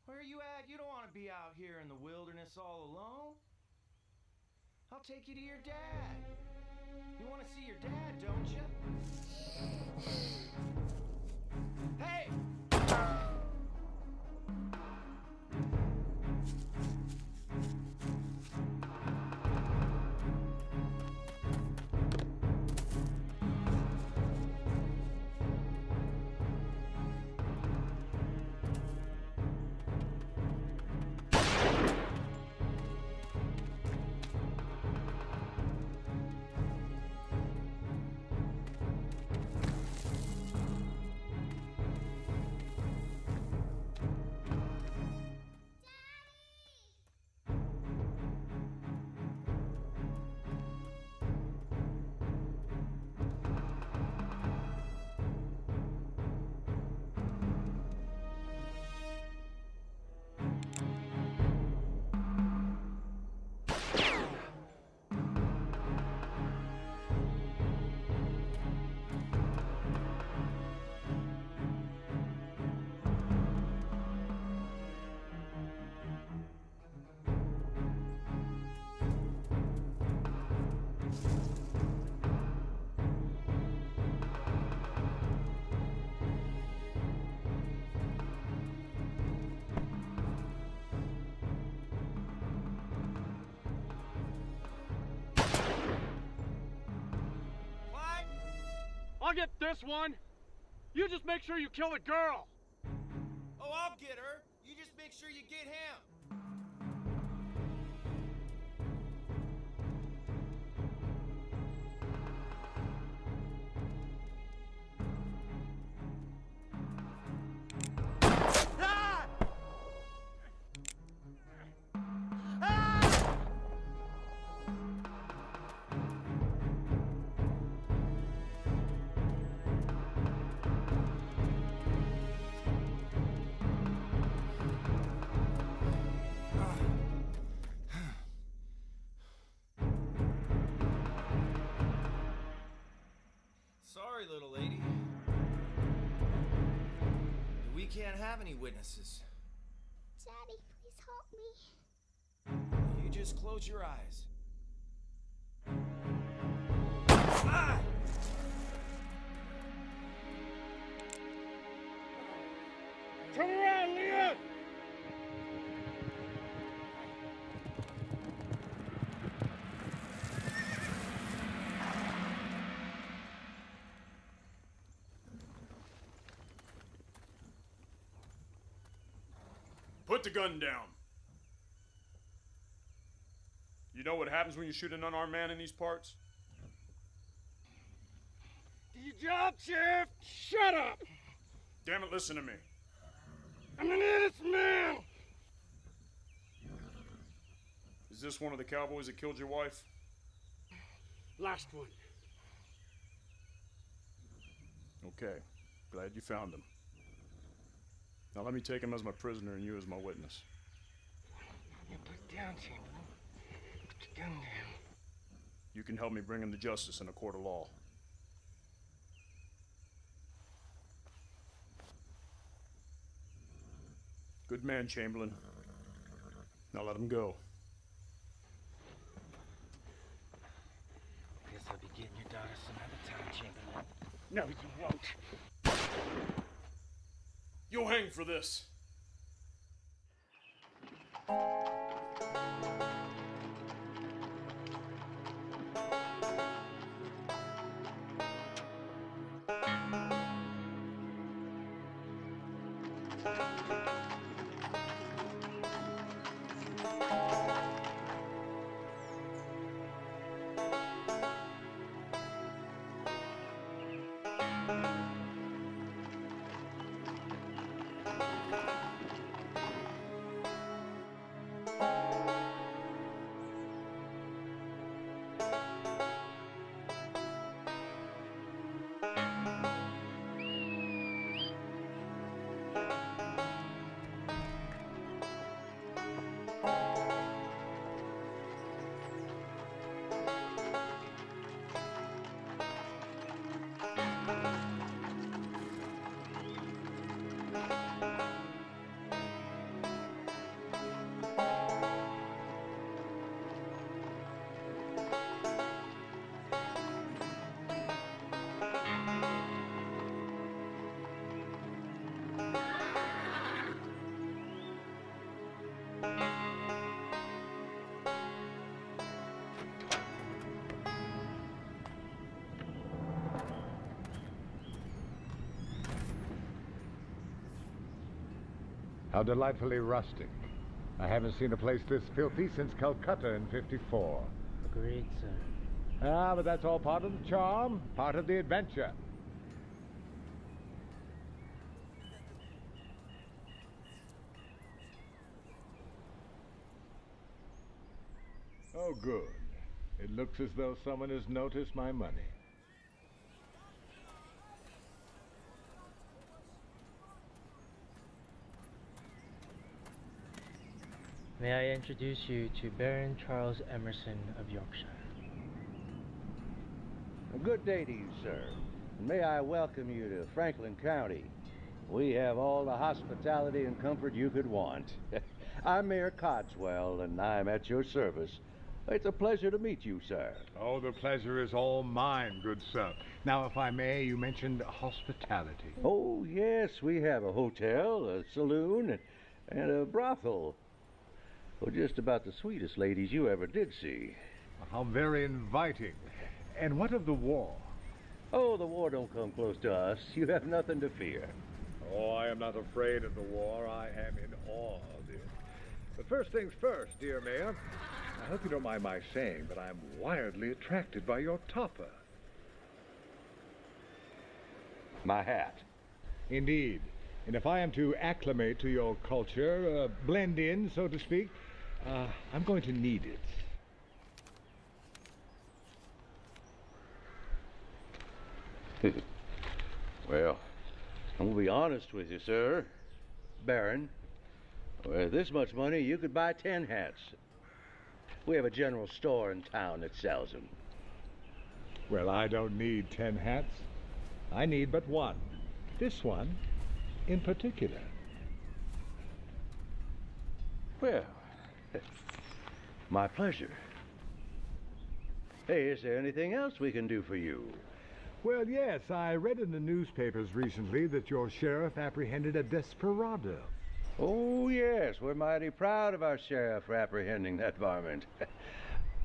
Where you at? You don't want to be out here in the wilderness all alone. I'll take you to your dad. You want to see your dad, don't you? Hey! get this one. You just make sure you kill the girl. Oh, I'll get her. You just make sure you get him. Ah! Ah! Sorry, little lady. We can't have any witnesses. Daddy, please help me. You just close your eyes. Ah! Turn around, Leon! Put the gun down. You know what happens when you shoot an unarmed man in these parts? Do your job, Sheriff! Shut up! Damn it, listen to me. I'm an innocent man! Is this one of the cowboys that killed your wife? Last one. Okay, glad you found him. Now let me take him as my prisoner and you as my witness. You put it down, Chamberlain. Put the gun down. You can help me bring him to justice in a court of law. Good man, Chamberlain. Now let him go. Guess I'll be getting your daughter some other time, Chamberlain. No, you won't. You'll hang for this. How delightfully rustic. I haven't seen a place this filthy since Calcutta in '54. Agreed, sir. Ah, but that's all part of the charm, part of the adventure. Oh, good. It looks as though someone has noticed my money. May I introduce you to Baron Charles Emerson of Yorkshire. A good day to you, sir. And may I welcome you to Franklin County. We have all the hospitality and comfort you could want. I'm Mayor Codswell, and I'm at your service. It's a pleasure to meet you, sir. Oh, the pleasure is all mine, good sir. Now, if I may, you mentioned hospitality. Oh, yes, we have a hotel, a saloon, and a brothel. Well, just about the sweetest ladies you ever did see. How very inviting. And what of the war? Oh, the war don't come close to us. You have nothing to fear. Oh, I am not afraid of the war. I am in awe of it. But first things first, dear Mayor. I hope you don't mind my saying, but I'm wildly attracted by your topper. My hat. Indeed. And if I am to acclimate to your culture, blend in, so to speak, I'm going to need it. Well, I'm gonna be honest with you, sir. Baron, with this much money, you could buy 10 hats. We have a general store in town that sells them. Well, I don't need 10 hats. I need but one. This one in particular. Well, my pleasure. Hey, is there anything else we can do for you? Well, yes, I read in the newspapers recently that your sheriff apprehended a desperado. Oh, yes, we're mighty proud of our sheriff for apprehending that varmint.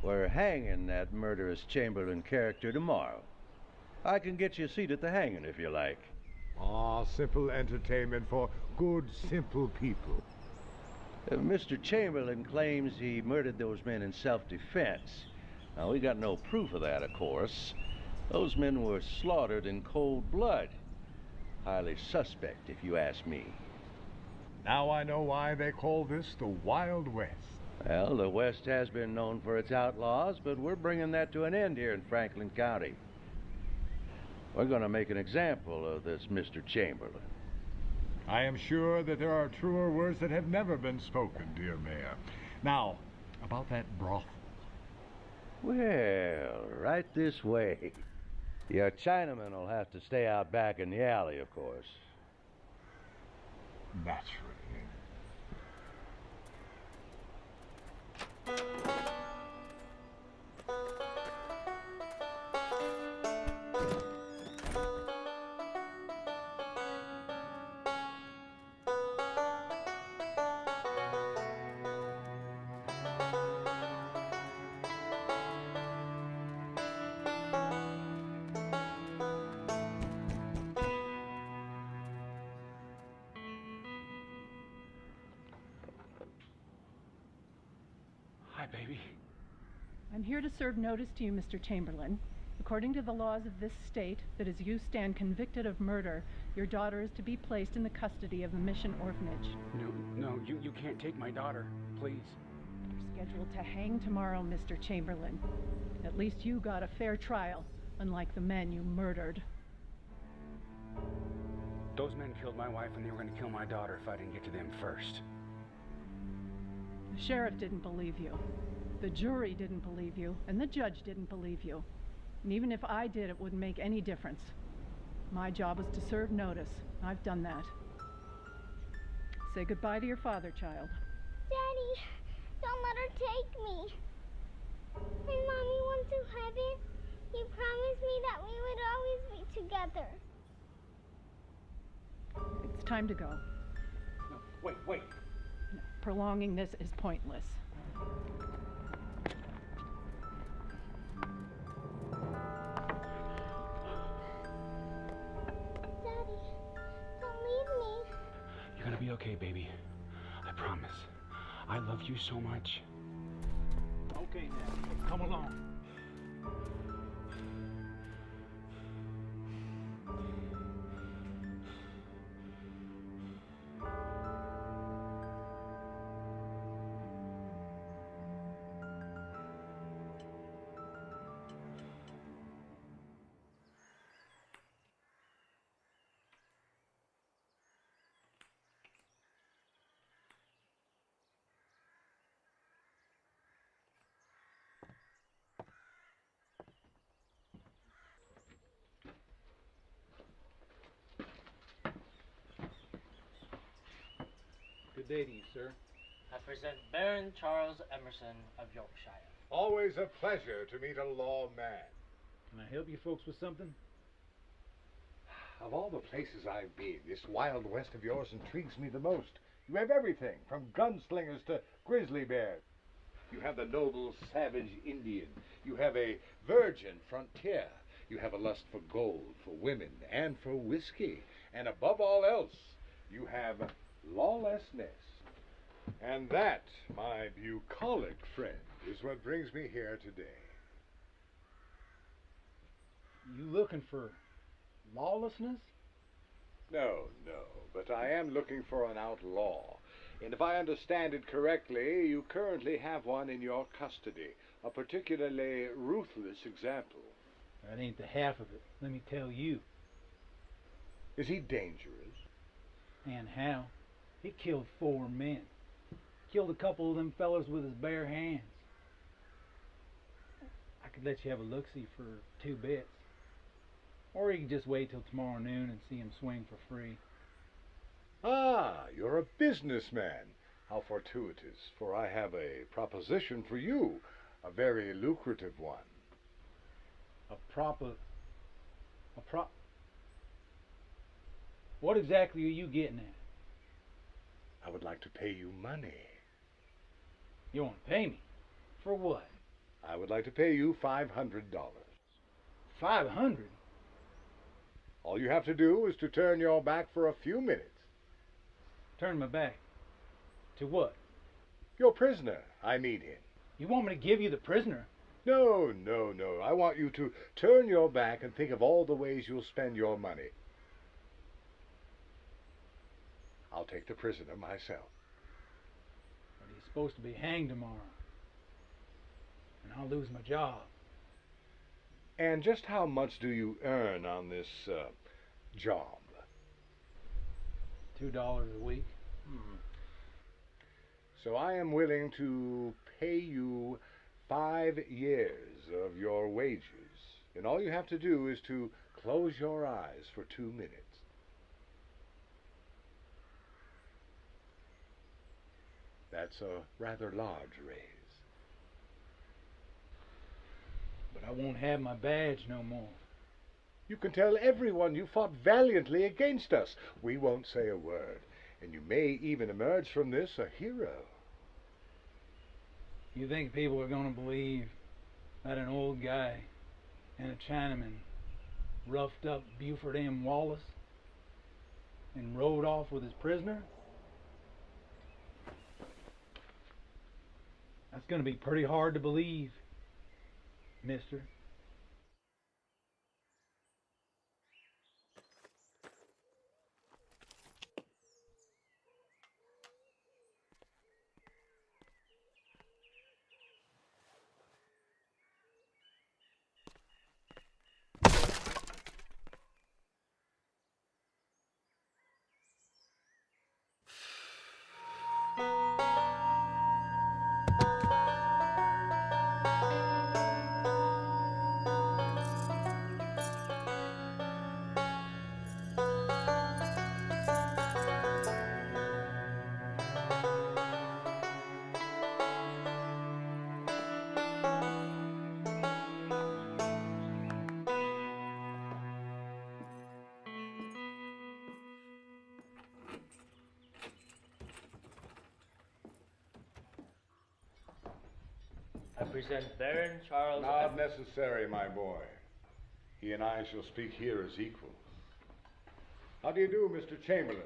We're hanging that murderous Chamberlain character tomorrow. I can get you a seat at the hanging if you like. Ah, simple entertainment for good, simple people. Mr. Chamberlain claims he murdered those men in self-defense. Now, we got no proof of that, of course. Those men were slaughtered in cold blood. Highly suspect, if you ask me. Now I know why they call this the Wild West. Well, the West has been known for its outlaws, but we're bringing that to an end here in Franklin County. We're going to make an example of this Mr. Chamberlain. I am sure that there are truer words that have never been spoken, dear Mayor. Now, about that brothel. Well, right this way. Your Chinaman will have to stay out back in the alley, of course. Naturally. Hi, baby. I'm here to serve notice to you, Mr. Chamberlain. According to the laws of this state, that as you stand convicted of murder, your daughter is to be placed in the custody of the Mission Orphanage. No, you can't take my daughter, please. You're scheduled to hang tomorrow, Mr. Chamberlain. At least you got a fair trial, unlike the men you murdered. Those men killed my wife and they were going to kill my daughter if I didn't get to them first. The sheriff didn't believe you. The jury didn't believe you, and the judge didn't believe you. And even if I did, it wouldn't make any difference. My job was to serve notice. I've done that. Say goodbye to your father, child. Daddy, don't let her take me. When Mommy went to heaven, he promised me that we would always be together. It's time to go. No, wait. No, prolonging this is pointless. Daddy, don't leave me. You're going to be okay, baby. I promise. I love you so much. Okay, now, come along. Good day to you, sir. I present Baron Charles Emerson of Yorkshire. Always a pleasure to meet a lawman. Can I help you folks with something? Of all the places I've been, this Wild West of yours intrigues me the most. You have everything, from gunslingers to grizzly bears. You have the noble, savage Indian. You have a virgin frontier. You have a lust for gold, for women, and for whiskey. And above all else, you have lawlessness. And that, my bucolic friend, is what brings me here today. You looking for lawlessness? No, but I am looking for an outlaw. And if I understand it correctly, you currently have one in your custody. A particularly ruthless example. That ain't the half of it, let me tell you. Is he dangerous? And how? He killed 4 men. Killed a couple of them fellas with his bare hands. I could let you have a look-see for 2 bits. Or you can just wait till tomorrow noon and see him swing for free. Ah, you're a businessman. How fortuitous, for I have a proposition for you, a very lucrative one. What exactly are you getting at? I would like to pay you money. You want to pay me? For what? I would like to pay you $500. 500? All you have to do is to turn your back for a few minutes. Turn my back? To what? Your prisoner. I need him. You want me to give you the prisoner? No. I want you to turn your back and think of all the ways you'll spend your money. I'll take the prisoner myself. But he's supposed to be hanged tomorrow. And I'll lose my job. And just how much do you earn on this job? $2 a week. So I am willing to pay you 5 years of your wages. And all you have to do is to close your eyes for 2 minutes. That's a rather large raise. But I won't have my badge no more. You can tell everyone you fought valiantly against us. We won't say a word. And you may even emerge from this a hero. You think people are going to believe that an old guy and a Chinaman roughed up Buford M. Wallace and rode off with his prisoner? That's going to be pretty hard to believe, mister. I present Baron Charles. Not necessary, my boy. He and I shall speak here as equals. How do you do, Mr. Chamberlain?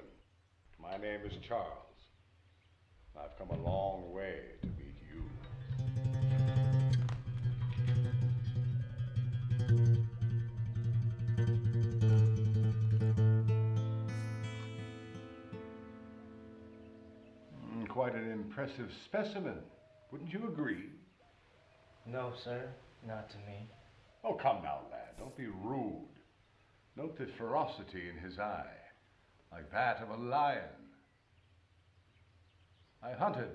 My name is Charles. I've come a long way to meet you. Quite an impressive specimen. Wouldn't you agree? No, sir, not to me. Oh, come now, lad. Don't be rude. Note the ferocity in his eye, like that of a lion. I hunted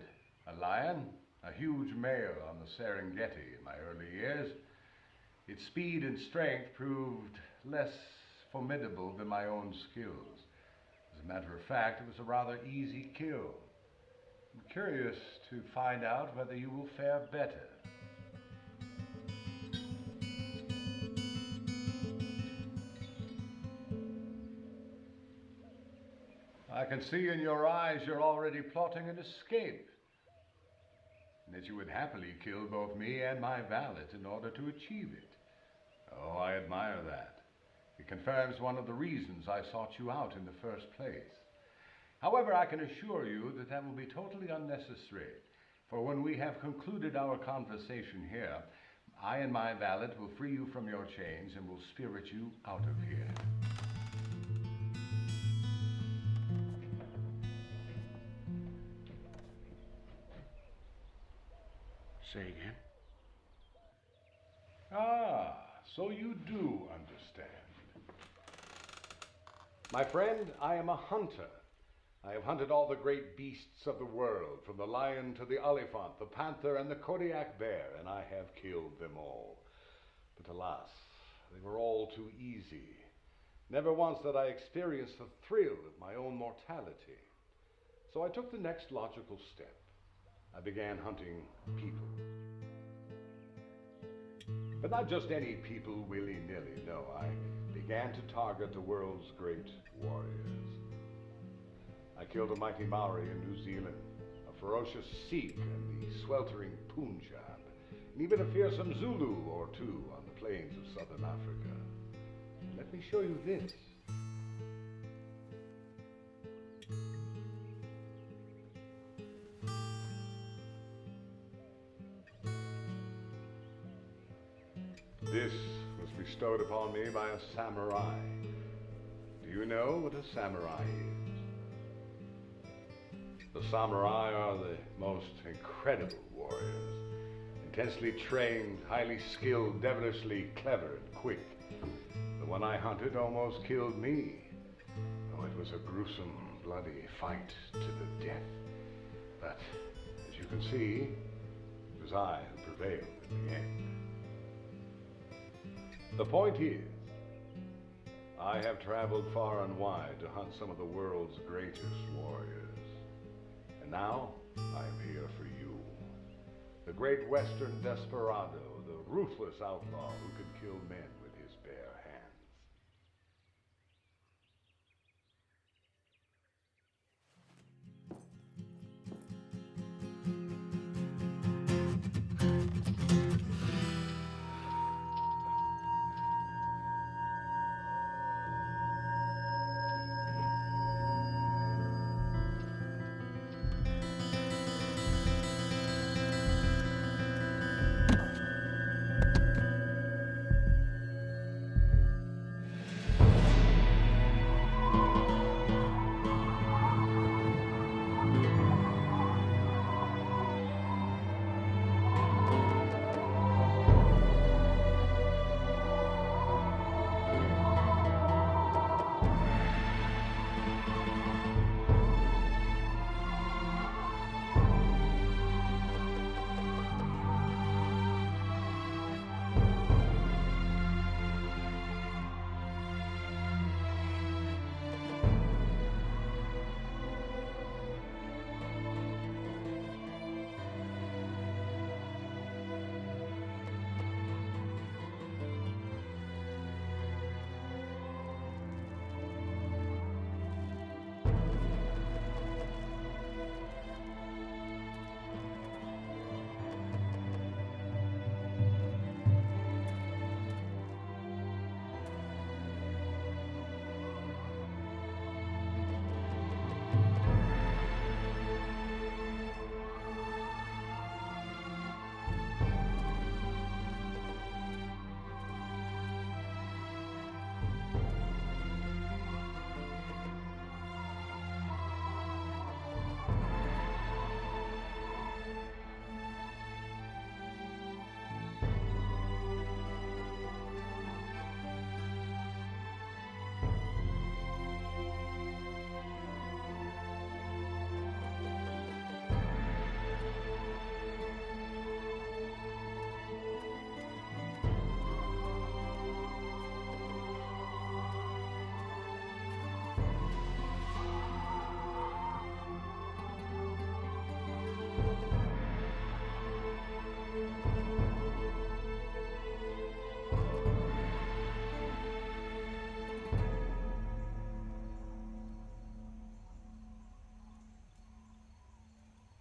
a lion, a huge male on the Serengeti in my early years. Its speed and strength proved less formidable than my own skills. As a matter of fact, it was a rather easy kill. I'm curious to find out whether you will fare better. I can see in your eyes you're already plotting an escape, and that you would happily kill both me and my valet in order to achieve it. Oh, I admire that. It confirms one of the reasons I sought you out in the first place. However, I can assure you that that will be totally unnecessary, for when we have concluded our conversation here, I and my valet will free you from your chains and will spirit you out of here. Say again? Ah, so you do understand. My friend, I am a hunter. I have hunted all the great beasts of the world, from the lion to the oliphant, the panther and the Kodiak bear, and I have killed them all. But alas, they were all too easy. Never once did I experience the thrill of my own mortality. So I took the next logical step. I began hunting people. But not just any people willy-nilly, no. I began to target the world's great warriors. I killed a mighty Maori in New Zealand, a ferocious Sikh in the sweltering Punjab, and even a fearsome Zulu or two on the plains of southern Africa. And let me show you this. This was bestowed upon me by a samurai. Do you know what a samurai is? The samurai are the most incredible warriors. Intensely trained, highly skilled, devilishly clever and quick. The one I hunted almost killed me. Oh, it was a gruesome, bloody fight to the death. But, as you can see, it was I who prevailed in the end. The point is, I have traveled far and wide to hunt some of the world's greatest warriors. And now, I am here for you. The great Western desperado, the ruthless outlaw who can kill men with his bare hands.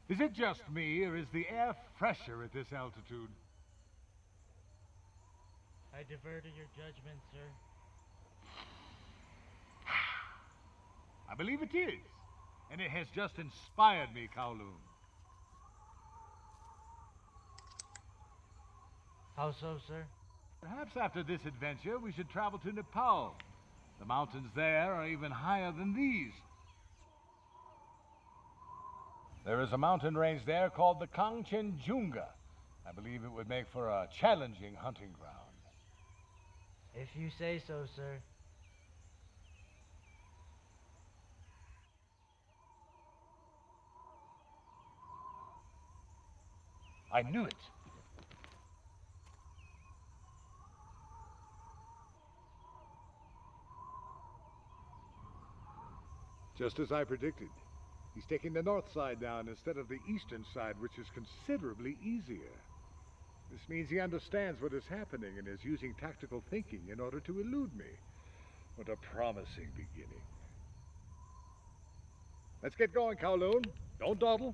Is it just me, or is the air fresher at this altitude? I defer to your judgment, sir. I believe it is. And it has just inspired me, Kowloon. How so, sir? Perhaps after this adventure, we should travel to Nepal. The mountains there are even higher than these. There is a mountain range there called the Kangchenjunga. I believe it would make for a challenging hunting ground. If you say so, sir. I knew it. Just as I predicted. He's taking the north side down instead of the eastern side, which is considerably easier. This means he understands what is happening and is using tactical thinking in order to elude me. What a promising beginning. Let's get going, Kowloon. Don't dawdle.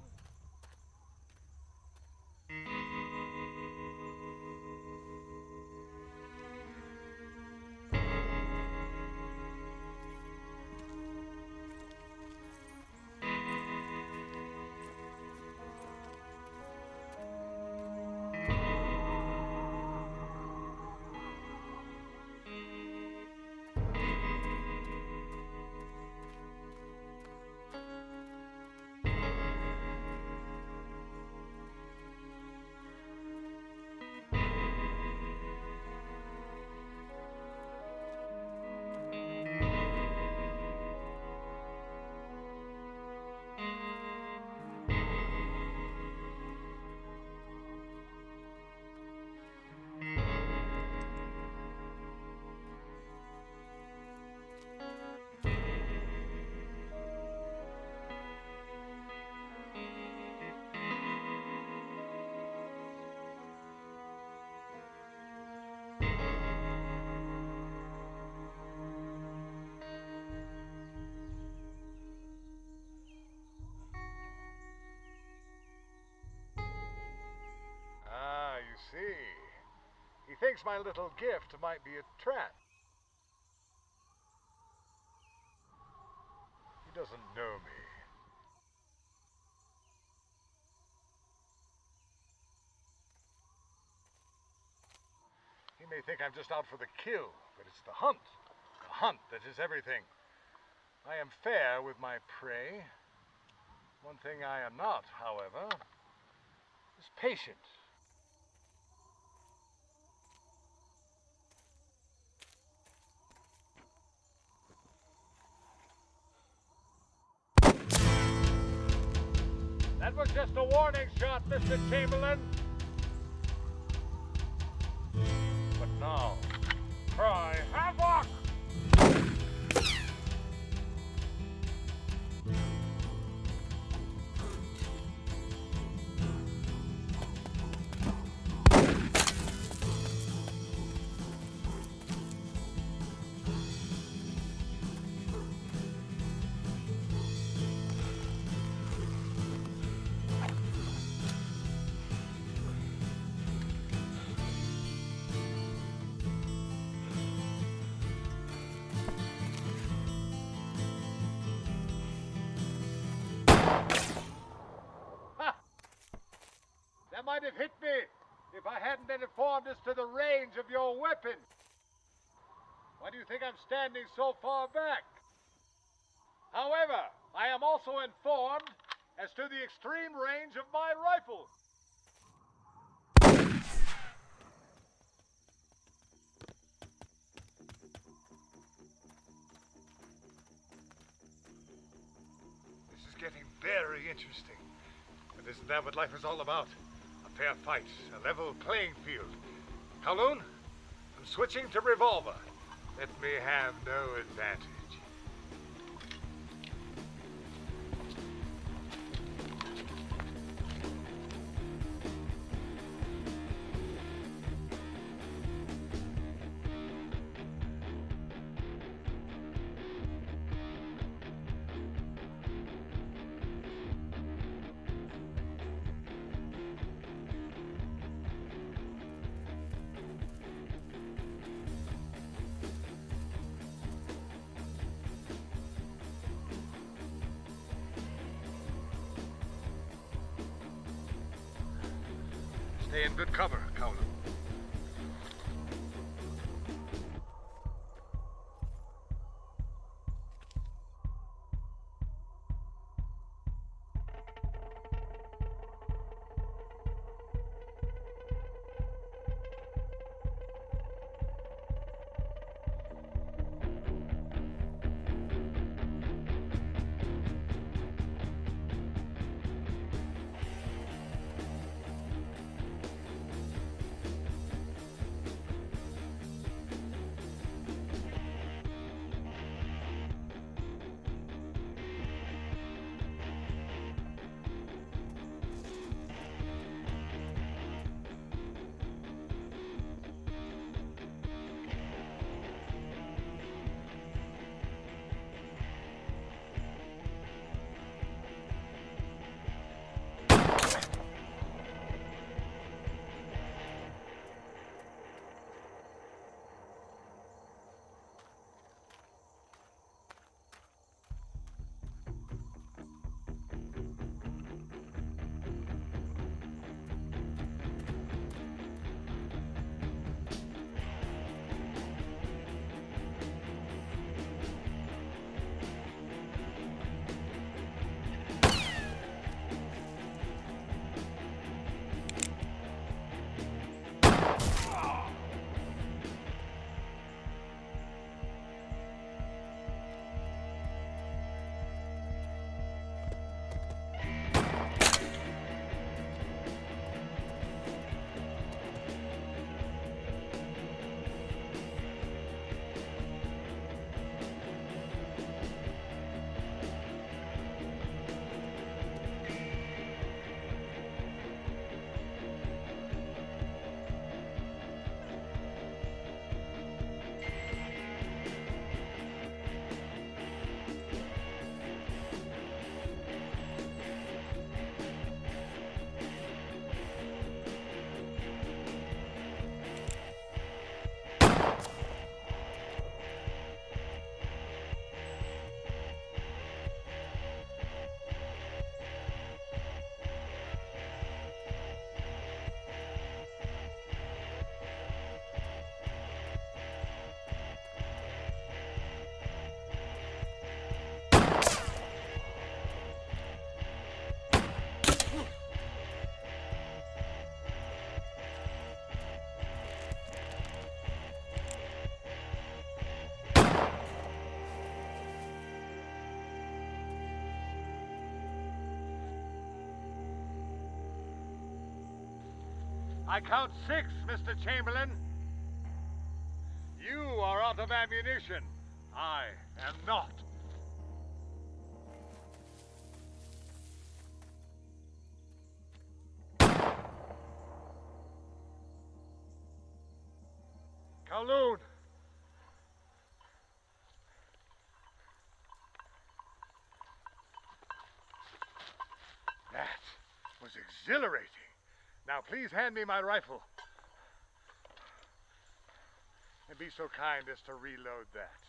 See, he thinks my little gift might be a trap. He doesn't know me. He may think I'm just out for the kill, but it's the hunt that is everything. I am fair with my prey. One thing I am not, however, is patient. That was just a warning shot, Mr. Chamberlain. But now, cry havoc! That might have hit me if I hadn't been informed as to the range of your weapon. Why do you think I'm standing so far back? However, I am also informed as to the extreme range of my rifle. This is getting very interesting. But isn't that what life is all about? A fair fight, a level playing field. Kowloon, I'm switching to revolver. Let me have no advantage. Stay in good cover, Kowloon. I count 6, Mr. Chamberlain. You are out of ammunition. I am not. Kowloon. That was exhilarating. Now, please hand me my rifle. And be so kind as to reload that.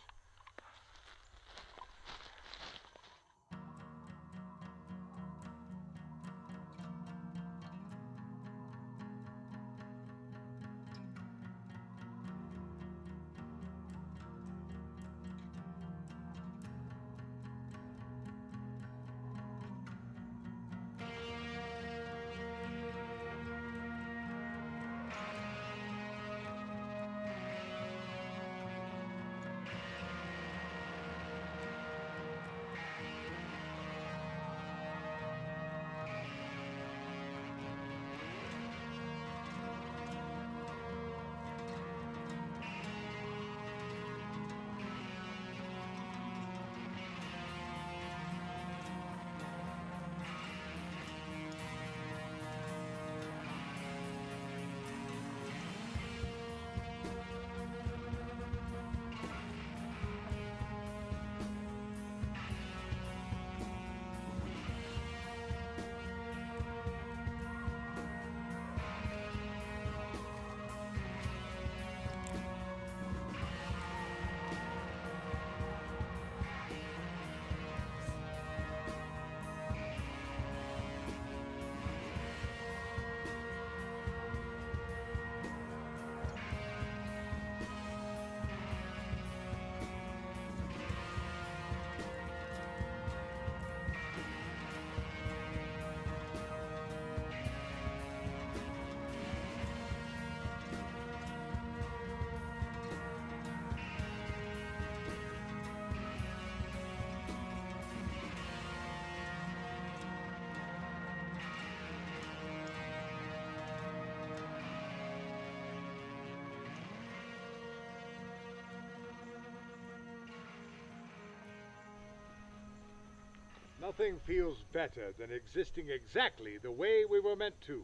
Nothing feels better than existing exactly the way we were meant to.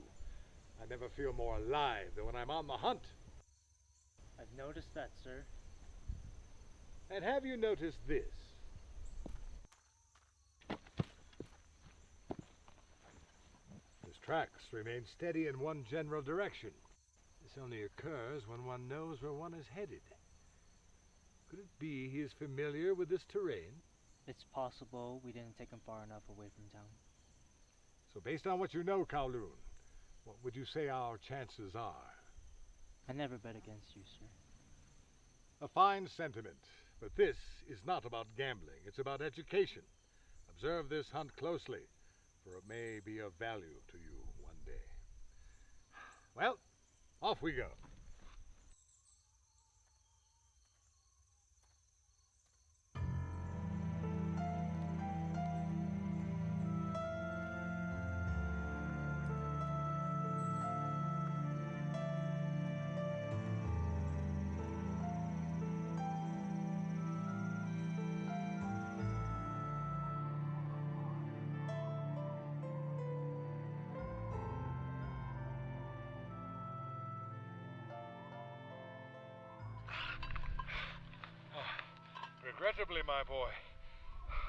I never feel more alive than when I'm on the hunt. I've noticed that, sir. And have you noticed this? His tracks remain steady in one general direction. This only occurs when one knows where one is headed. Could it be he is familiar with this terrain? It's possible we didn't take him far enough away from town. So based on what you know, Kowloon, what would you say our chances are? I never bet against you, sir. A fine sentiment, but this is not about gambling. It's about education. Observe this hunt closely, for it may be of value to you one day. Well, off we go. Regrettably, my boy,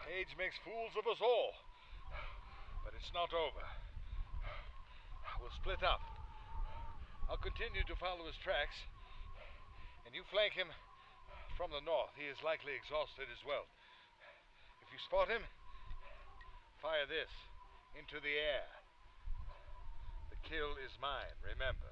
age makes fools of us all. But it's not over. We'll split up. I'll continue to follow his tracks, and you flank him from the north. He is likely exhausted as well. If you spot him, fire this into the air. The kill is mine, remember.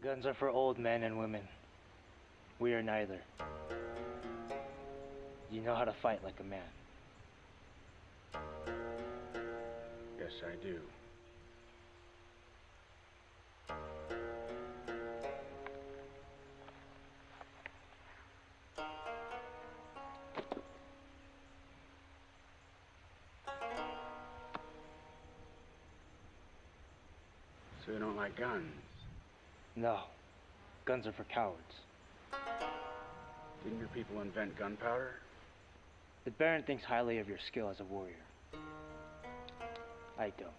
Guns are for old men and women. We are neither. You know how to fight like a man. Yes, I do. So you don't like guns? No. Guns are for cowards. Didn't your people invent gunpowder? The Baron thinks highly of your skill as a warrior. I don't.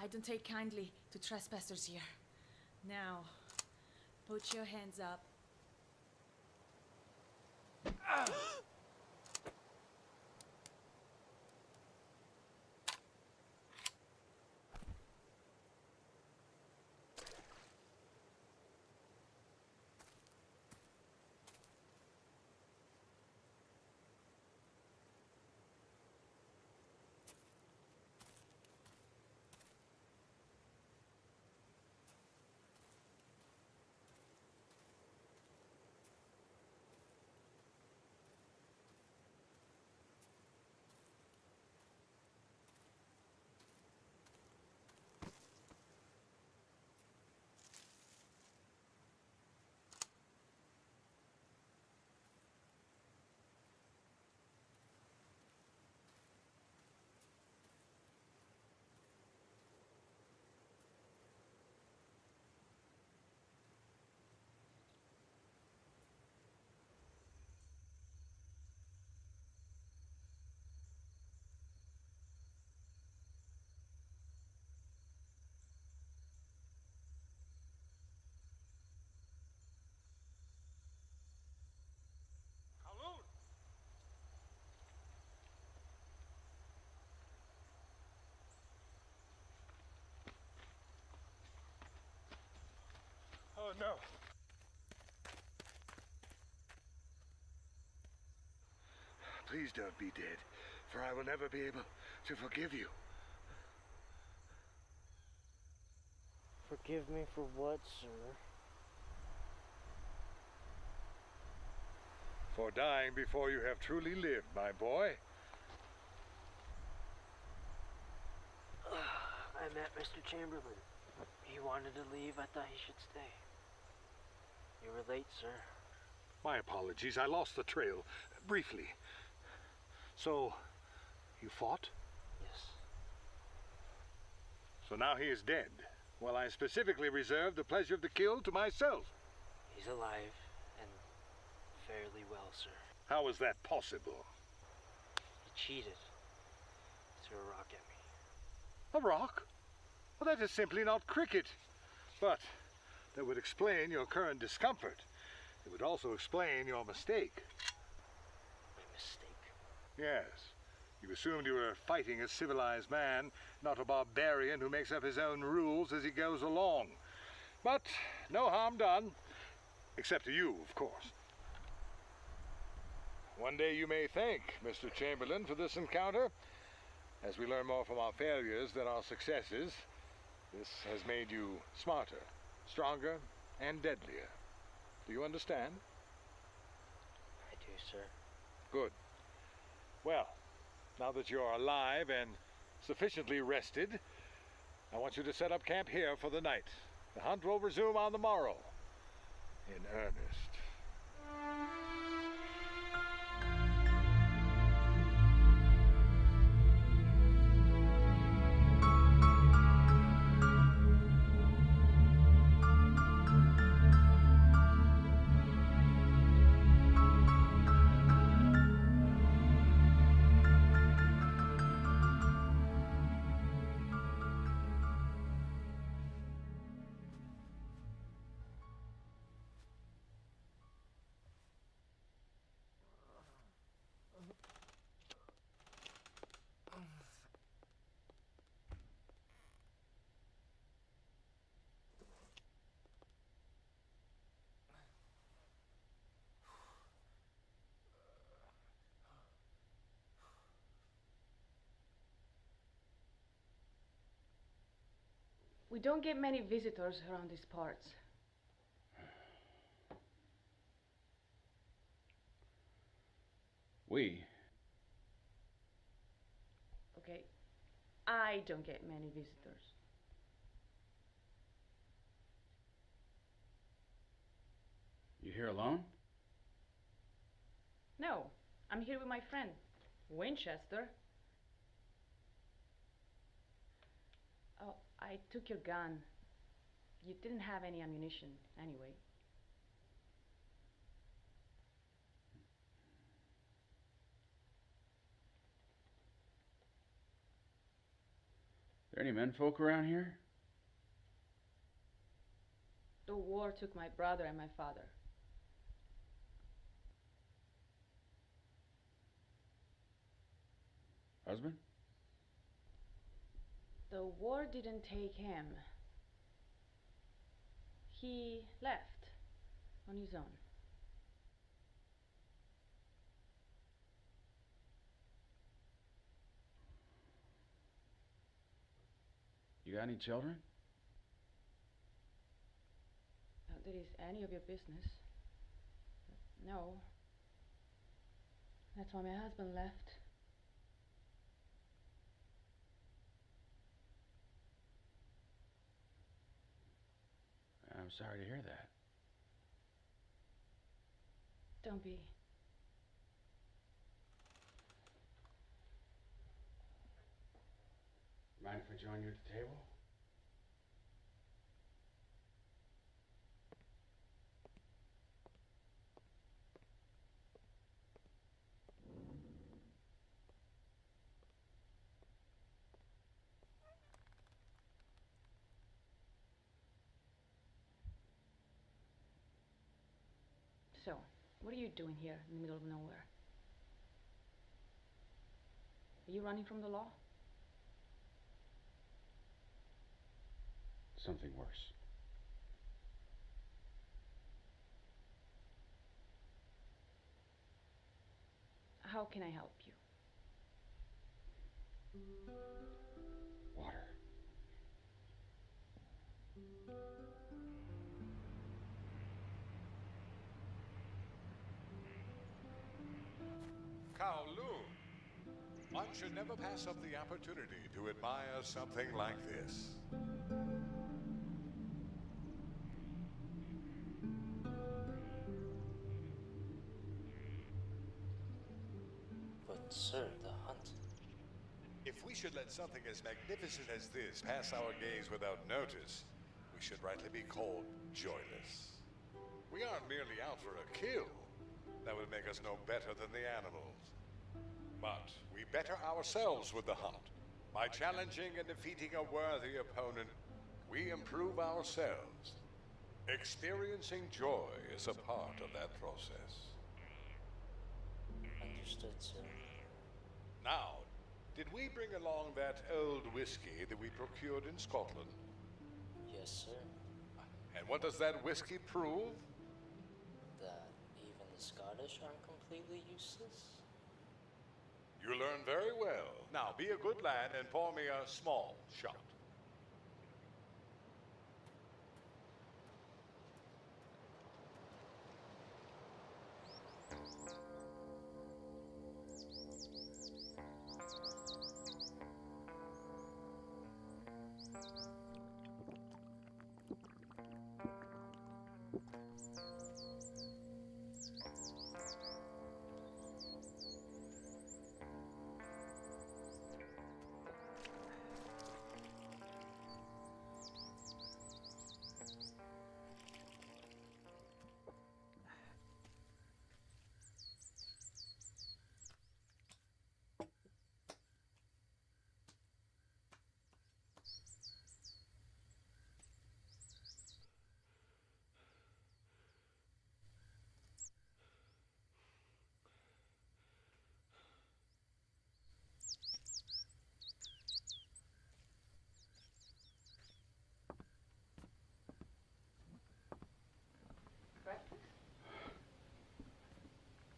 I don't take kindly to trespassers here. Now, put your hands up. Oh, no. Please don't be dead, for I will never be able to forgive you. Forgive me for what, sir? For dying before you have truly lived, my boy. I met Mr. Chamberlain. He wanted to leave. I thought he should stay. You were late, sir. My apologies. I lost the trail. Briefly. So, you fought? Yes. So now he is dead. Well, I specifically reserved the pleasure of the kill to myself. He's alive and fairly well, sir. How is that possible? He cheated. Threw a rock at me. A rock? Well, that is simply not cricket. But that would explain your current discomfort. It would also explain your mistake. My mistake? Yes. You assumed you were fighting a civilized man, not a barbarian who makes up his own rules as he goes along. But no harm done. Except to you, of course. One day you may thank Mr. Chamberlain for this encounter. As we learn more from our failures than our successes, this has made you smarter, stronger, and deadlier. Do you understand? I do, sir. Good. Well, now that you're alive and sufficiently rested, I want you to set up camp here for the night. The hunt will resume on the morrow. In earnest. We don't get many visitors around these parts. We? Okay, I don't get many visitors. You here alone? No, I'm here with my friend, Winchester. Oh, I took your gun. You didn't have any ammunition, anyway. There any menfolk around here? The war took my brother and my father. Husband? The war didn't take him. He left on his own. You got any children? Not that is any of your business. But no. That's why my husband left. I'm sorry to hear that. Don't be. Mind if I join you at the table? So, what are you doing here in the middle of nowhere? Are you running from the law? Something worse. How can I help you? Water. Kowloon. One should never pass up the opportunity to admire something like this. But, sir, the hunt. If we should let something as magnificent as this pass our gaze without notice, we should rightly be called joyless. We aren't merely out for a kill. that would make us no better than the animals. But we better ourselves with the hunt. By challenging and defeating a worthy opponent, we improve ourselves. Experiencing joy is a part of that process. Understood, sir. Now, did we bring along that old whiskey that we procured in Scotland? Yes, sir. And what does that whiskey prove? That even the Scottish aren't completely useless? You learn very well. Now, be a good lad and pour me a small shot.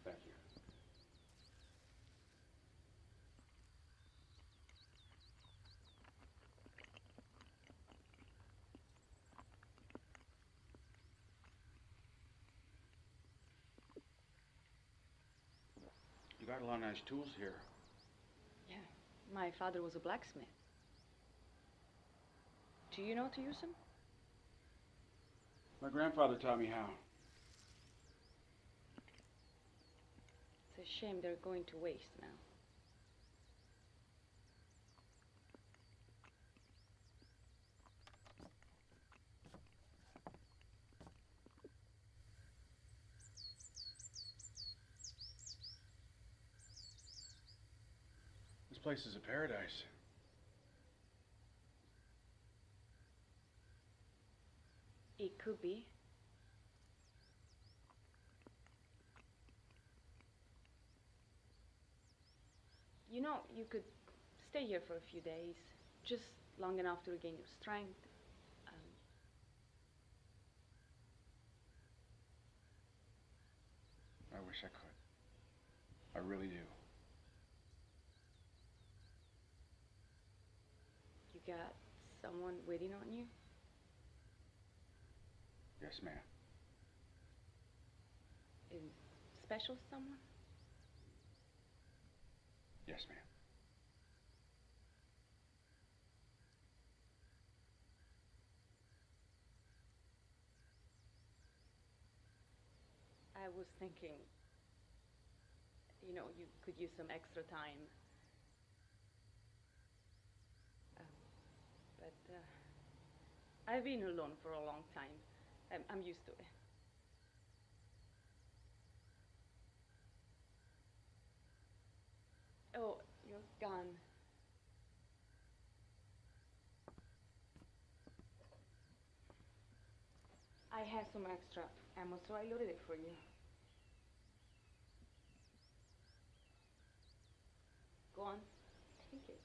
Thank you. You got a lot of nice tools here. Yeah, my father was a blacksmith. Do you know to use them? My grandfather taught me how. It's a shame they're going to waste now. This place is a paradise. It could be. You know, you could stay here for a few days, just long enough to regain your strength. I wish I could. I really do. You got someone waiting on you? Yes, ma'am. A special someone? Yes, ma'am. I was thinking, you know, you could use some extra time. But I've been alone for a long time. I'm used to it. Oh, your gun. I have some extra ammo, so I loaded it for you. Go on, take it.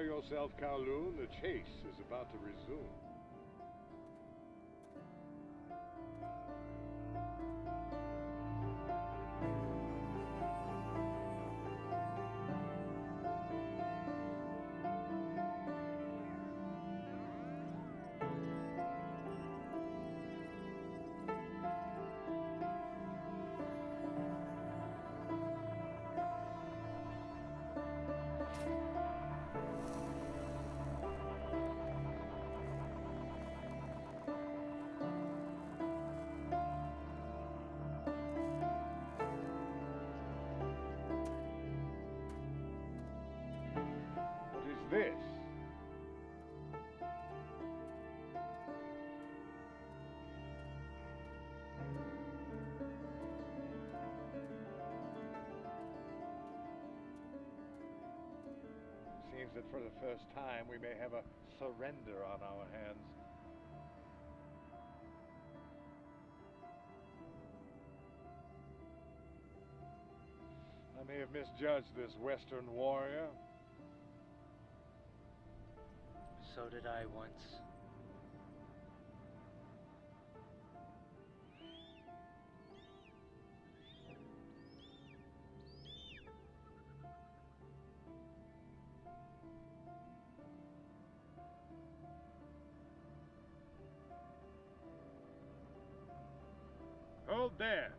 Prepare yourself, Kowloon. The chase is about to resume. This. Seems that for the first time we may have a surrender on our hands. I may have misjudged this Western warrior. So did I once. Hold there.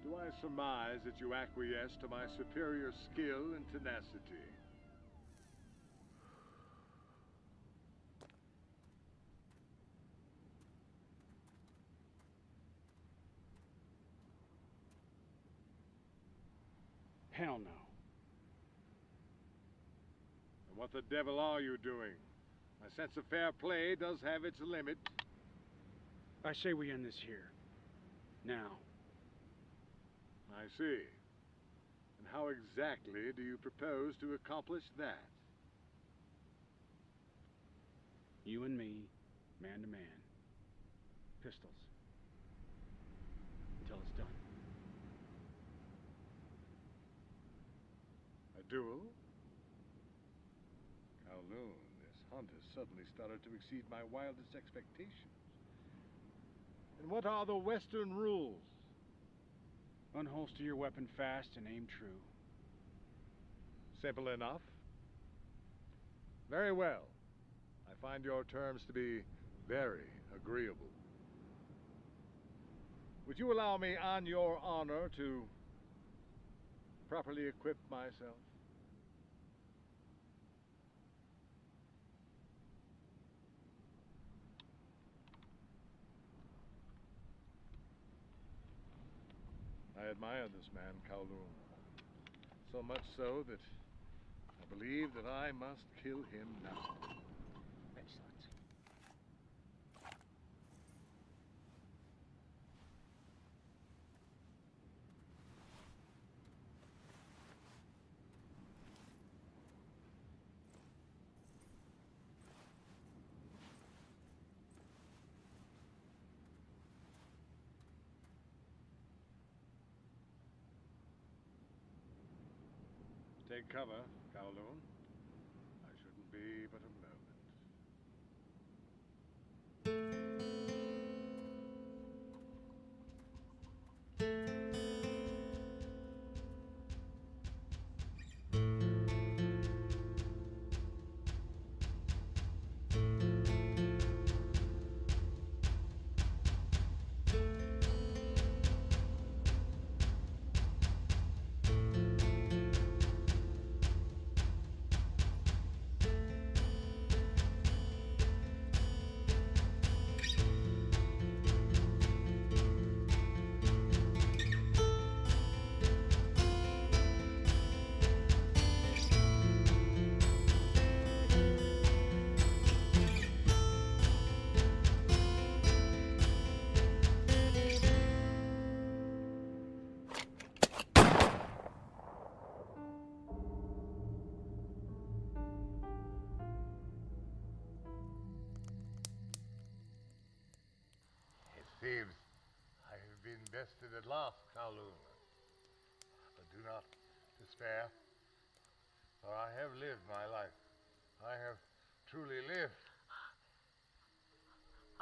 Do I surmise that you acquiesce to my superior skill and tenacity? Hell no. And what the devil are you doing? My sense of fair play does have its limit. I say we end this here. Now. I see. And how exactly do you propose to accomplish that? You and me, man to man. Pistols. Until it's done. A duel? Kowloon, this hunt has suddenly started to exceed my wildest expectations. And what are the Western rules? Unholster your weapon fast and aim true. Simple enough. Very well. I find your terms to be very agreeable. Would you allow me, on your honor, to properly equip myself? I admire this man, Kowloon. So much so that I believe that I must kill him now. Excellent. Take cover, Kowloon. I shouldn't be but a moment. at last, Kowloon. But do not despair, for I have lived my life. I have truly lived.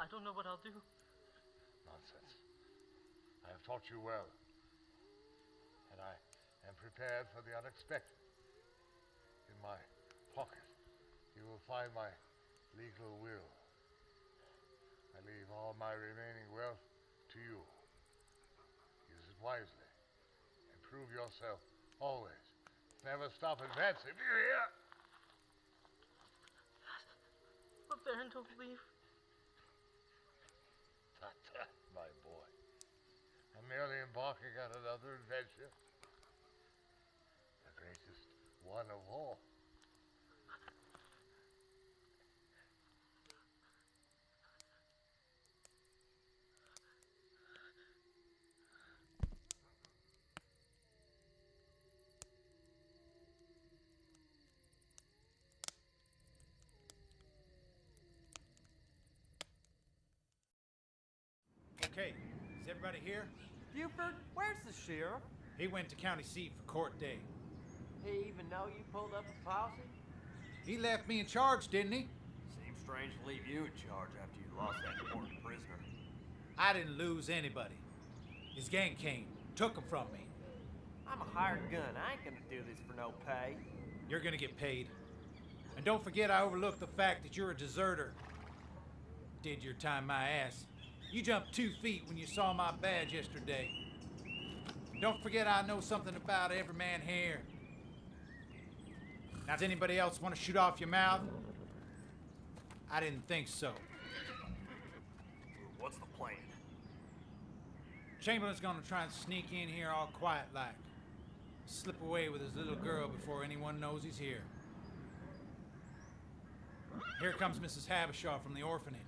I don't know what I'll do. Nonsense. I have taught you well, and I am prepared for the unexpected. In my pocket, you will find my legal will. I leave all my remaining wealth to you. Use it wisely. Improve yourself always. Never stop advancing. Do you hear? But Baron, don't leave. Tut, my boy. I'm merely embarking on another adventure. The greatest one of all. Okay, is everybody here? Buford, where's the sheriff? He went to county seat for court day. He even know you pulled up a posse? He left me in charge, didn't he? Seems strange to leave you in charge after you lost that important prisoner. I didn't lose anybody. His gang came, took him from me. I'm a hired gun. I ain't gonna do this for no pay. You're gonna get paid. And don't forget I overlooked the fact that you're a deserter. Did your time my ass. You jumped 2 feet when you saw my badge yesterday. Don't forget I know something about every man here. Now, does anybody else want to shoot off your mouth? I didn't think so. What's the plan? Chamberlain's gonna try and sneak in here all quiet like. Slip away with his little girl before anyone knows he's here. Here comes Mrs. Habishaw from the orphanage.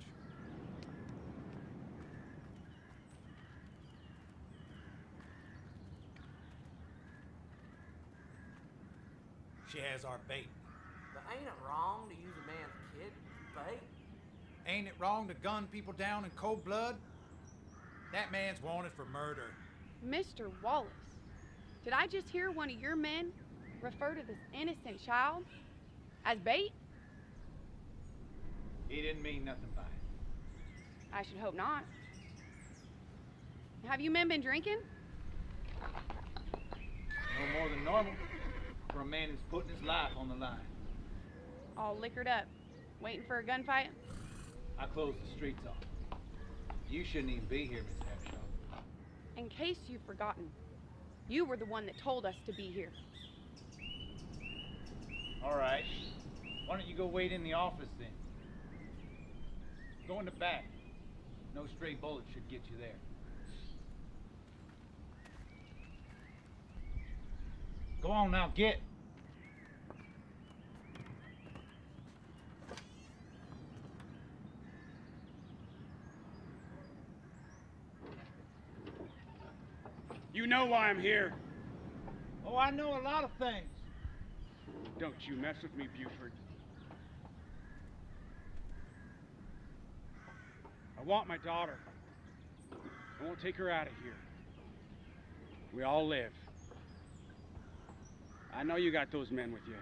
She has our bait. But ain't it wrong to use a man's kid for bait? Ain't it wrong to gun people down in cold blood? That man's wanted for murder. Mr. Wallace, did I just hear one of your men refer to this innocent child as bait? He didn't mean nothing by it. I should hope not. Have you men been drinking? No more than normal for a man who's putting his life on the line. All liquored up, waiting for a gunfight? I closed the streets off. You shouldn't even be here, Miss Habishaw. In case you've forgotten, you were the one that told us to be here. All right. Why don't you go wait in the office then? Go in the back. No stray bullets should get you there. Go on now, get. You know why I'm here. Oh, I know a lot of things. Don't you mess with me, Buford. I want my daughter. I won't take her out of here. We all live. I know you got those men with you.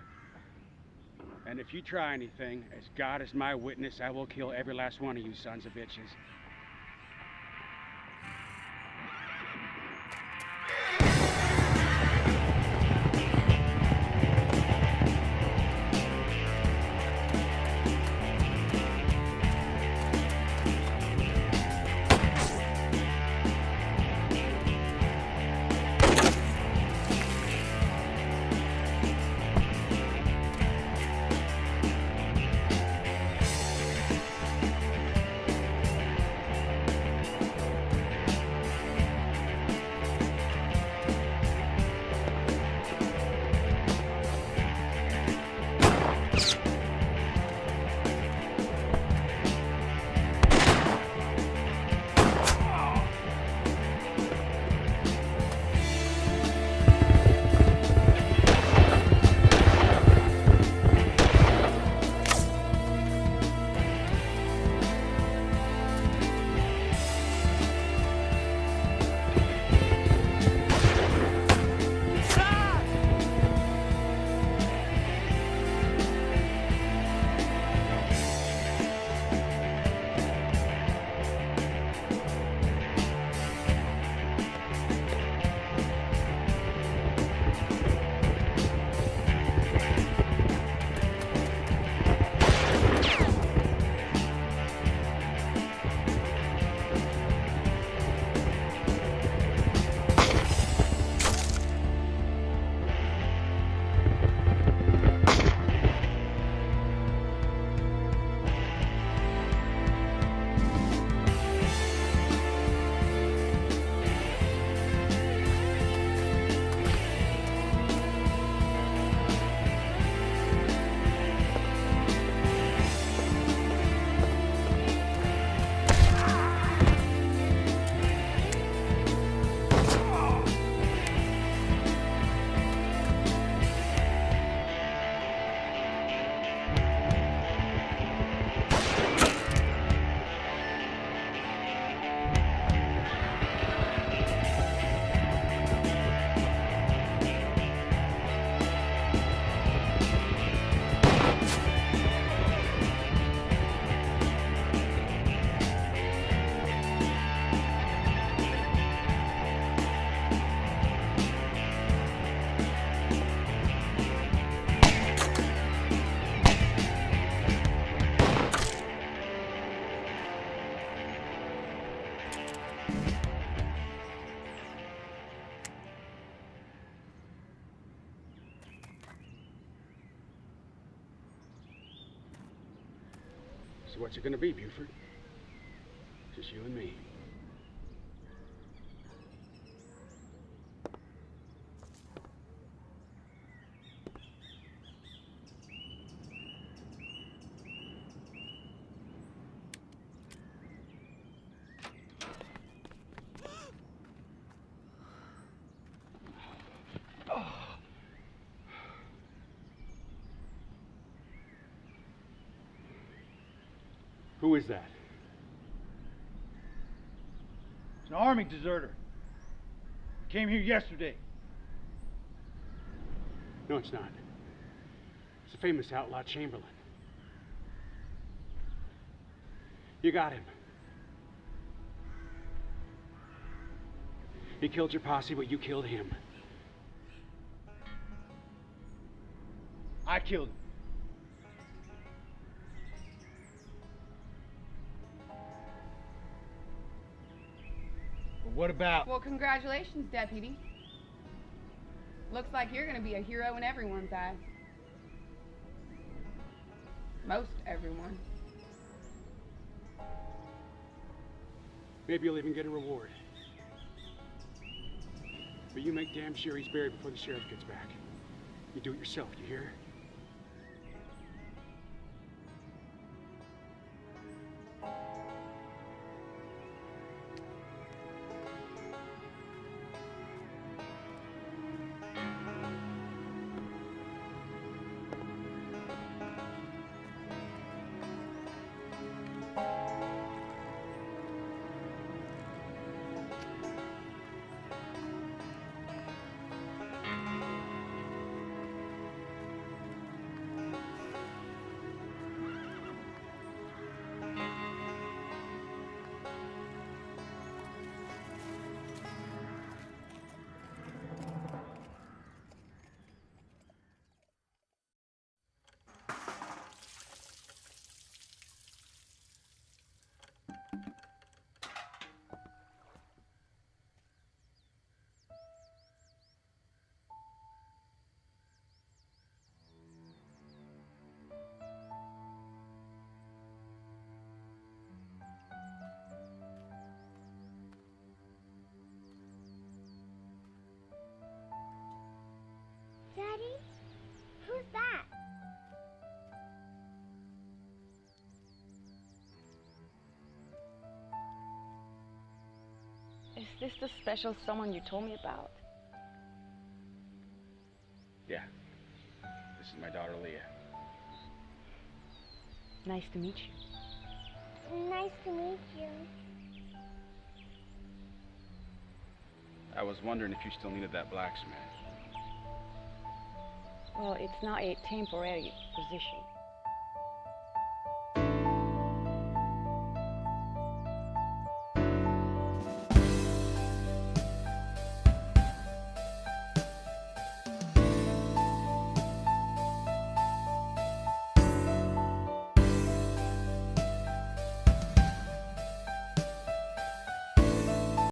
And if you try anything, as God is my witness, I will kill every last one of you sons of bitches. So what's it gonna be, Buford? Just you and me. Who is that? It's an army deserter. Came here yesterday. No, it's not. It's a famous outlaw, Chamberlain. You got him. He killed your posse, but you killed him. I killed him. But what about... Well, congratulations, Deputy. Looks like you're gonna be a hero in everyone's eyes. Most everyone. Maybe you'll even get a reward. But you make damn sure he's buried before the sheriff gets back. You do it yourself, you hear? Daddy? Who's that? Is this the special someone you told me about? Yeah. This is my daughter, Leah. Nice to meet you. Nice to meet you. I was wondering if you still needed that blacksmith. Well, it's not a temporary position.